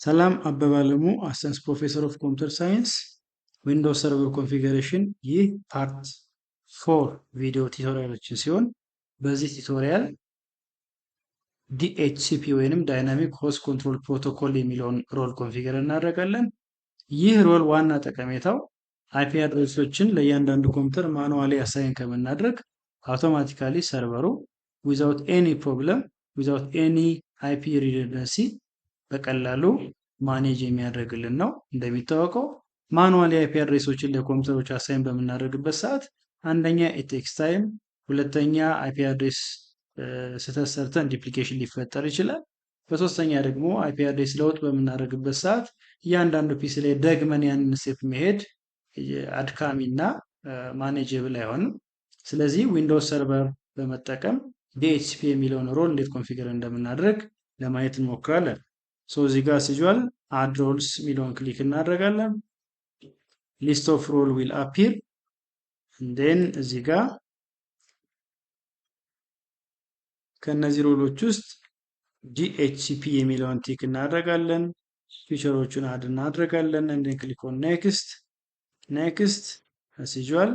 ሰላም አበበ አለሙ አሲስታንት ፕሮፌሰር ኦፍ ኮምፒውተር ሳይንስ ዊንዶውስ ሰርቨር ኮንፊገሬሽን። ይህ ፓርት 4 ቪዲዮ ቱቶሪያሎችን ሲሆን በዚህ ቱቶሪያል ዲኤችሲፒ ወይንም ዳይናሚክ ሆስት ኮንትሮል ፕሮቶኮል የሚለውን ሮል ኮንፊገር እናደርጋለን። ይህ ሮል ዋና ጠቀሜታው አይፒ አድሬሶችን ለእያንዳንዱ ኮምፒውተር ማኑዋሊ አሳይን ከምናደርግ አውቶማቲካሊ ሰርቨሩ ዊዛውት ኤኒ ፕሮብለም ዊዛውት ኤኒ አይፒ ሪደንደንሲ በቀላሉ ማኔጅ የሚያደርግልን ነው። እንደሚታወቀው ማኑዋሊ አይፒ አድሬሶችን ለኮምፒውተሮች አሳይን በምናደርግበት ሰዓት አንደኛ ኢት ቴክስ ታይም፣ ሁለተኛ አይፒ አድሬስ ስህተት ሰርተን ዲፕሊኬሽን ሊፈጠር ይችላል። በሶስተኛ ደግሞ አይፒ አድሬስ ለውጥ በምናደርግበት ሰዓት እያንዳንዱ ፒሲ ላይ ደግመን ያንን ስቴፕ መሄድ አድካሚና ማኔጀብል አይሆንም። ስለዚህ ዊንዶውስ ሰርቨር በመጠቀም ዲኤችሲፒ የሚለውን ሮል እንዴት ኮንፊገር እንደምናደርግ ለማየት እንሞክራለን። እዚህ ጋር ሲጁዋል አድ ሮልስ የሚለውን ክሊክ እናደርጋለን። ሊስት ኦፍ ሮል ዊል አፒር እንደን እዚህ ጋር ከነዚህ ሮሎች ውስጥ ዲኤችሲፒ የሚለውን ቲክ እናደርጋለን። ፊቸሮቹን አድ እናደርጋለን። እንደን ክሊክ ኦን ኔክስት ሲጁዋል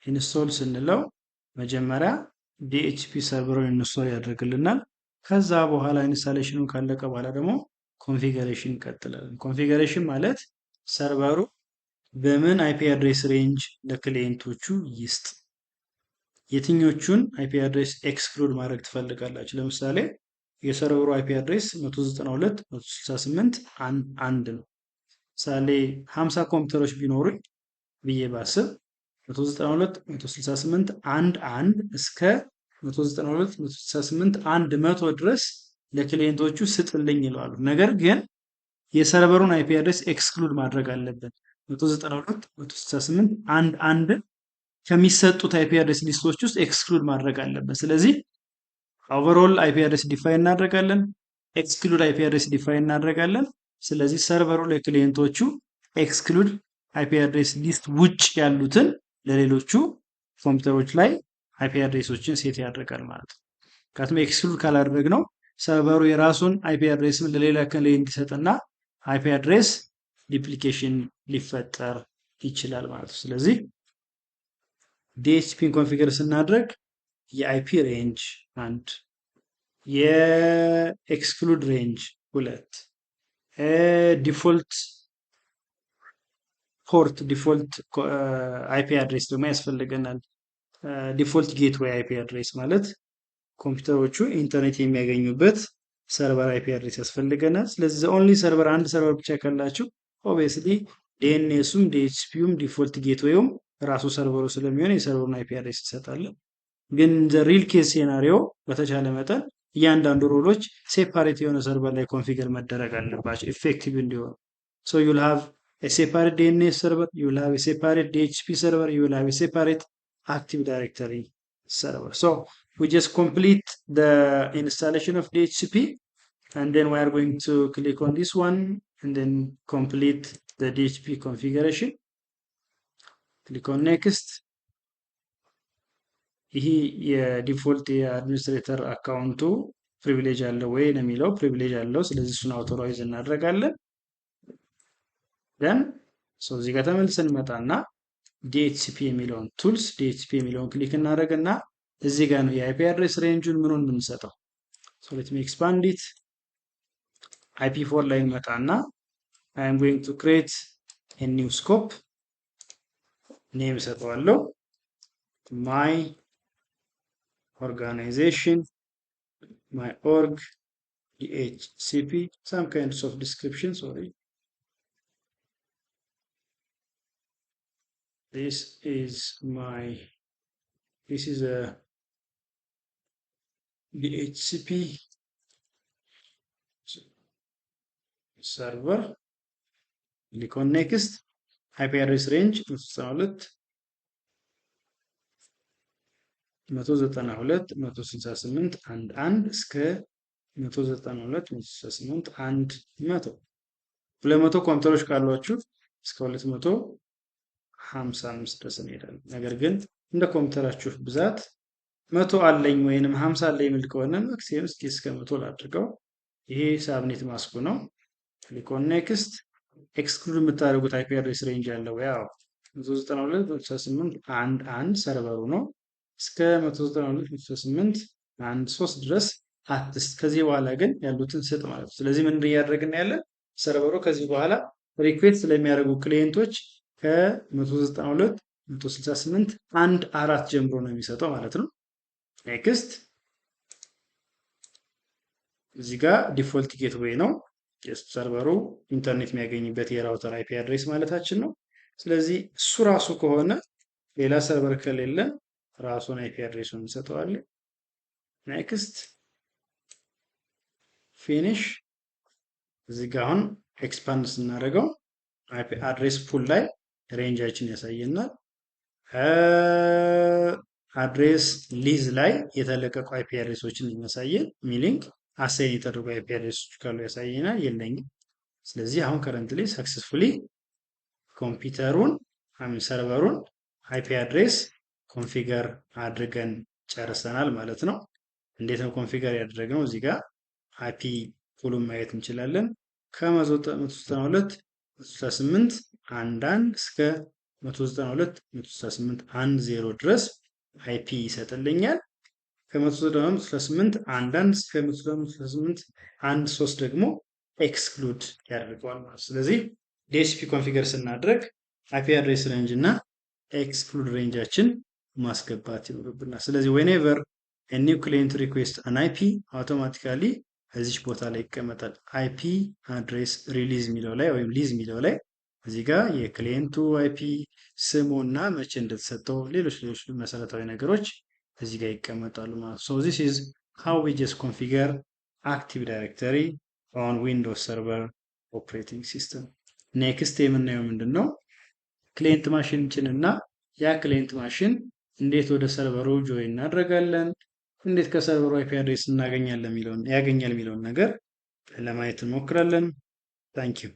ኢንስቶል ስንለው መጀመሪያ ዲኤችሲፒ ሰርቨሩን ኢንስቶል ያደርግልናል። ከዛ በኋላ ኢንስታሌሽኑን ካለቀ በኋላ ደግሞ ኮንፊገሬሽን እንቀጥላለን። ኮንፊገሬሽን ማለት ሰርቨሩ በምን አይፒ አድሬስ ሬንጅ ለክሊየንቶቹ ይስጥ፣ የትኞቹን አይፒ አድሬስ ኤክስክሉድ ማድረግ ትፈልጋላችሁ። ለምሳሌ የሰርቨሩ አይፒ አድሬስ 192.168.1 ነው። ምሳሌ 50 ኮምፒውተሮች ቢኖሩኝ ብዬ ባስብ 192.168.1 እስከ 192.168.100 ድረስ ለክሊየንቶቹ ስጥልኝ ይለዋሉ። ነገር ግን የሰርቨሩን አይፒ አድሬስ ኤክስክሉድ ማድረግ አለብን። 192.168.1 ከሚሰጡት አይፒ አድሬስ ሊስቶች ውስጥ ኤክስክሉድ ማድረግ አለብን። ስለዚህ ኦቨርኦል አይፒ አድሬስ ዲፋይን እናደርጋለን፣ ኤክስክሉድ አይፒ አድሬስ ዲፋይን እናደርጋለን። ስለዚህ ሰርቨሩ ለክሊየንቶቹ ኤክስክሉድ አይፒ አድሬስ ሊስት ውጭ ያሉትን ለሌሎቹ ኮምፒውተሮች ላይ አይፒ አድሬሶችን ሴት ያደርጋል ማለት ነው። ምክንያቱም ኤክስክሉድ ካላደረግነው ሰርቨሩ የራሱን አይፒ አድሬስም ለሌላ ክሊየንት እንዲሰጥና አይፒ አድሬስ ዲፕሊኬሽን ሊፈጠር ይችላል ማለት ነው። ስለዚህ ዲኤችሲፒን ኮንፊገር ስናደርግ የአይፒ ሬንጅ 1፣ የኤክስክሉድ ሬንጅ 2፣ ዲፎልት ፖርት ዲፎልት አይፒ አድሬስ ደግሞ ያስፈልገናል። ዲፎልት ጌትዌይ አይፒ አድሬስ ማለት ኮምፒውተሮቹ ኢንተርኔት የሚያገኙበት ሰርቨር አይፒ አድሬስ ያስፈልገናል። ስለዚህ ኦንሊ ሰርቨር አንድ ሰርቨር ብቻ ካላችሁ ኦብቪየስሊ ዲኤንኤሱም ዲኤችሲፒውም ዲፎልት ጌትዌይም ራሱ ሰርቨሩ ስለሚሆን የሰርቨሩን አይፒ አድሬስ ይሰጣለን። ግን ዘ ሪል ኬስ ሴናሪዮ በተቻለ መጠን እያንዳንዱ ሮሎች ሴፓሬት የሆነ ሰርቨር ላይ ኮንፊገር መደረግ አለባቸው ኢፌክቲቭ እንዲሆኑ። ሶ ዩ ዊል ሃቭ a separate DNS server, you will have a separate DHCP server, you will have a separate Active Directory server. So we just complete the installation of DHCP and then we are going to click on this one and then complete the DHCP configuration. Click on next. ይሄ የዲፎልት የአድሚኒስትሬተር አካውንቱ ፕሪቪሌጅ አለው ወይ ነው የሚለው። ፕሪቪሌጅ አለው። ስለዚህ እሱን አውቶራይዝ እናደርጋለን። ደን እዚህ ጋር ተመልሰን መጣና ዲኤችሲፒ የሚለውን ቱልስ ዲኤችሲፒ የሚለውን ክሊክ እናደርግና እዚህ ጋር ነው የአይፒ አድሬስ ሬንጁን ምኑን የምንሰጠው። ሌት ሚ ኤክስፓንድ ኢት። IP4 ላይ መጣና I am going to create a new scope. ኔም ሰጠዋለሁ my organization, my org, DHCP, some kinds of description. Sorry. This is a DHCP server. Click on next. IP address range 192.168.1 እስከ 192.168.100 200 ኮምፒውተሮች ካሏችሁ እስከ 255 ድረስ እንሄዳለን። ነገር ግን እንደ ኮምፒውተራችሁ ብዛት 100 አለኝ ወይንም 50 አለኝ የሚል ከሆነ ማክሲመም እስከ 100 ላድርገው። ይሄ ሳብኔት ማስኩ ነው። ክሊክ ኦን ኔክስት። ኤክስክሉድ የምታደርጉት አይፒ አድሬስ ሬንጅ ያለው ያው 192.168.1.1 ሰርቨሩ ነው። እስከ 192.168.1.3 ድረስ አትስጥ። ከዚህ በኋላ ግን ያሉትን ስጥ ማለት ነው። ስለዚህ ምን እያደረግን ያለን ሰርቨሩ ከዚህ በኋላ ሪኩዌስት ስለሚያደርጉ ክሊየንቶች ከ192.168.1.4 ጀምሮ ነው የሚሰጠው ማለት ነው። ኔክስት። እዚህ ጋር ዲፎልት ጌትዌይ ነው ሰርቨሩ ኢንተርኔት የሚያገኝበት የራውተር አይፒ አድሬስ ማለታችን ነው። ስለዚህ እሱ ራሱ ከሆነ ሌላ ሰርቨር ከሌለ ራሱን አይፒ አድሬሱን እንሰጠዋለን። ኔክስት ፊኒሽ። እዚህ ጋር አሁን ኤክስፓንድ ስናደርገው አይፒ አድሬስ ፑል ላይ ሬንጃችን ያሳየናል። አድሬስ ሊዝ ላይ የተለቀቁ አይፒ አድሬሶችን የሚያሳየን ሚሊንግ አሳይን የተደረጉ አይፒ አድሬሶች ካሉ ያሳየናል። የለኝም። ስለዚህ አሁን ከረንትሊ ሰክሰስፉሊ ኮምፒውተሩን ሰርቨሩን አይፒ አድሬስ ኮንፊገር አድርገን ጨርሰናል ማለት ነው። እንዴት ነው ኮንፊገር ያደረግነው? እዚህ ጋር አይፒ ፑሉን ማየት እንችላለን። ከ192.168.1.1 እስከ 192.168.1.0 ድረስ አይፒ ይሰጥልኛል። ከ192.168.1.1 እስከ 192.168.1.3 ደግሞ ኤክስክሉድ ያደርገዋል ማለት ነው። ስለዚህ ዲኤችሲፒ ኮንፊገር ስናደርግ አይፒ አድሬስ ሬንጅ እና ኤክስክሉድ ሬንጃችን ማስገባት ይኖርብናል። ስለዚህ ዌኔቨር ኒው ክሊየንት ሪኩዌስት አን አይፒ አውቶማቲካሊ እዚች ቦታ ላይ ይቀመጣል። አይፒ አድሬስ ሪሊዝ የሚለው ላይ ወይም ሊዝ የሚለው ላይ እዚህ ጋር የክሊየንቱ አይፒ ስሙ እና መቼ እንደተሰጠው ሌሎች መሰረታዊ ነገሮች እዚህ ጋር ይቀመጣሉ ማለት ነው። ዚስ ኢዝ ሃው ዊ ጀስት ኮንፊገር አክቲቭ ዳይሬክተሪ ኦን ዊንዶውስ ሰርቨር ኦፕሬቲንግ ሲስተም። ኔክስት የምናየው ምንድን ነው? ክሊየንት ማሽን ጭንና ያ ክሊየንት ማሽን እንዴት ወደ ሰርቨሩ ጆይን እናደርጋለን፣ እንዴት ከሰርቨሩ አይፒ አድሬስ ያገኛል የሚለውን ነገር ለማየት እንሞክራለን። ታንኪዩ